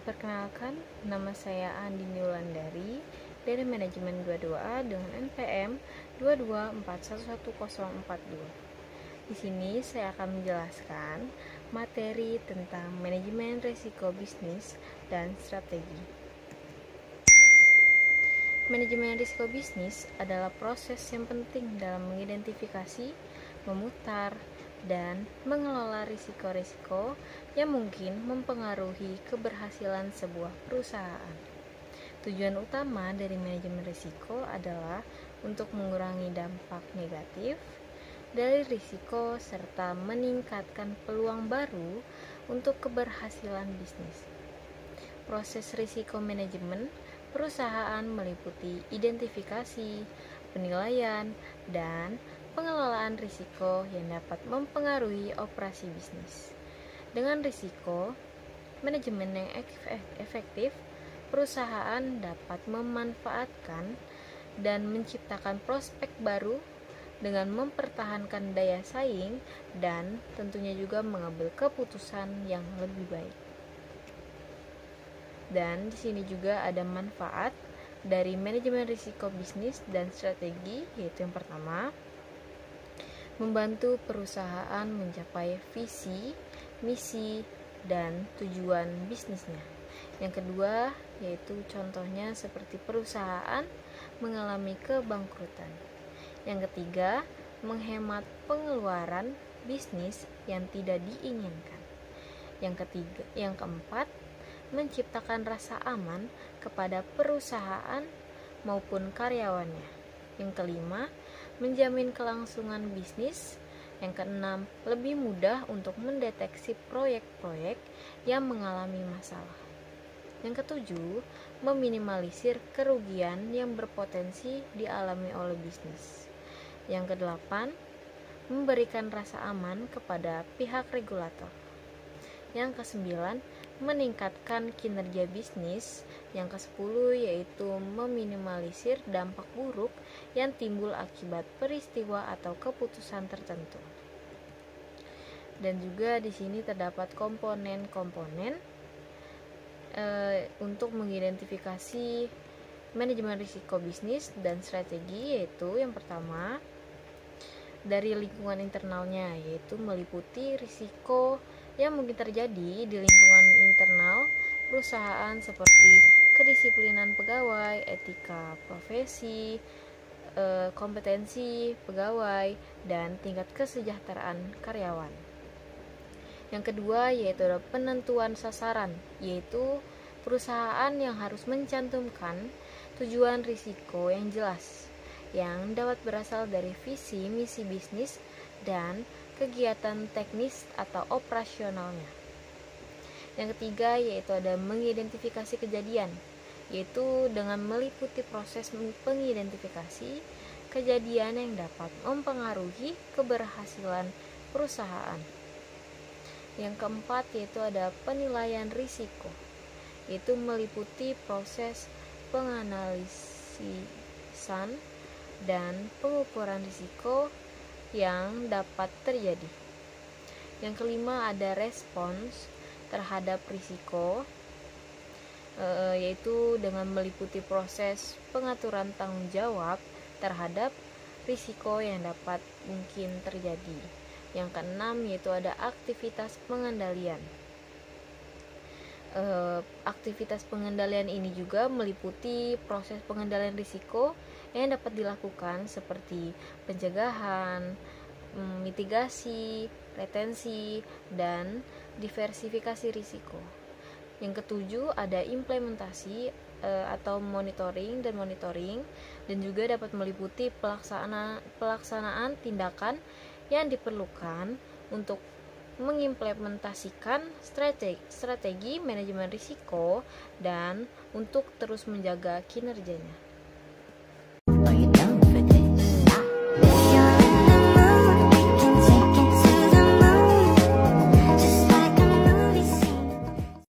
Perkenalkan, nama saya Andini Wulandari dari Manajemen 22A dengan NPM 224111042. Di sini saya akan menjelaskan materi tentang manajemen risiko bisnis dan strategi. Manajemen risiko bisnis adalah proses yang penting dalam mengidentifikasi, memutar, dan mengelola risiko-risiko yang mungkin mempengaruhi keberhasilan sebuah perusahaan. Tujuan utama dari manajemen risiko adalah untuk mengurangi dampak negatif dari risiko serta meningkatkan peluang baru untuk keberhasilan bisnis. Proses risiko manajemen perusahaan meliputi identifikasi, penilaian, dan pengelolaan risiko yang dapat mempengaruhi operasi bisnis. Dengan risiko manajemen yang efektif, perusahaan dapat memanfaatkan dan menciptakan prospek baru dengan mempertahankan daya saing dan tentunya juga mengambil keputusan yang lebih baik. Dan di sini juga ada manfaat dari manajemen risiko bisnis dan strategi, yaitu yang pertama, membantu perusahaan mencapai visi, misi, dan tujuan bisnisnya. Yang kedua, yaitu contohnya seperti perusahaan mengalami kebangkrutan. Yang ketiga, menghemat pengeluaran bisnis yang tidak diinginkan. Yang keempat, menciptakan rasa aman kepada perusahaan maupun karyawannya. Yang kelima, menjamin kelangsungan bisnis. Yang keenam, lebih mudah untuk mendeteksi proyek-proyek yang mengalami masalah. Yang ketujuh, meminimalisir kerugian yang berpotensi dialami oleh bisnis. Yang kedelapan, memberikan rasa aman kepada pihak regulator. Yang kesembilan, meningkatkan kinerja bisnis. Yang ke-10 yaitu meminimalisir dampak buruk yang timbul akibat peristiwa atau keputusan tertentu. Dan juga di sini terdapat komponen-komponen untuk mengidentifikasi manajemen risiko bisnis dan strategi, yaitu yang pertama dari lingkungan internalnya, yaitu meliputi risiko yang mungkin terjadi di lingkungan internal perusahaan seperti kedisiplinan pegawai, etika profesi, kompetensi pegawai, dan tingkat kesejahteraan karyawan. Yang kedua yaitu ada penentuan sasaran, yaitu perusahaan yang harus mencantumkan tujuan risiko yang jelas yang dapat berasal dari visi misi bisnis dan kegiatan teknis atau operasionalnya. Yang ketiga yaitu ada mengidentifikasi kejadian, yaitu dengan meliputi proses pengidentifikasi kejadian yang dapat mempengaruhi keberhasilan perusahaan. Yang keempat yaitu ada penilaian risiko, yaitu meliputi proses penganalisan dan pengukuran risiko yang dapat terjadi. Yang kelima ada respons terhadap risiko, yaitu dengan meliputi proses pengaturan tanggung jawab terhadap risiko yang dapat mungkin terjadi. Yang keenam yaitu ada aktivitas pengendalian. Aktivitas pengendalian ini juga meliputi proses pengendalian risiko yang dapat dilakukan seperti pencegahan, mitigasi, retensi, dan diversifikasi risiko. Yang ketujuh ada implementasi atau monitoring dan juga dapat meliputi pelaksanaan tindakan yang diperlukan untuk mengimplementasikan strategi manajemen risiko dan untuk terus menjaga kinerjanya.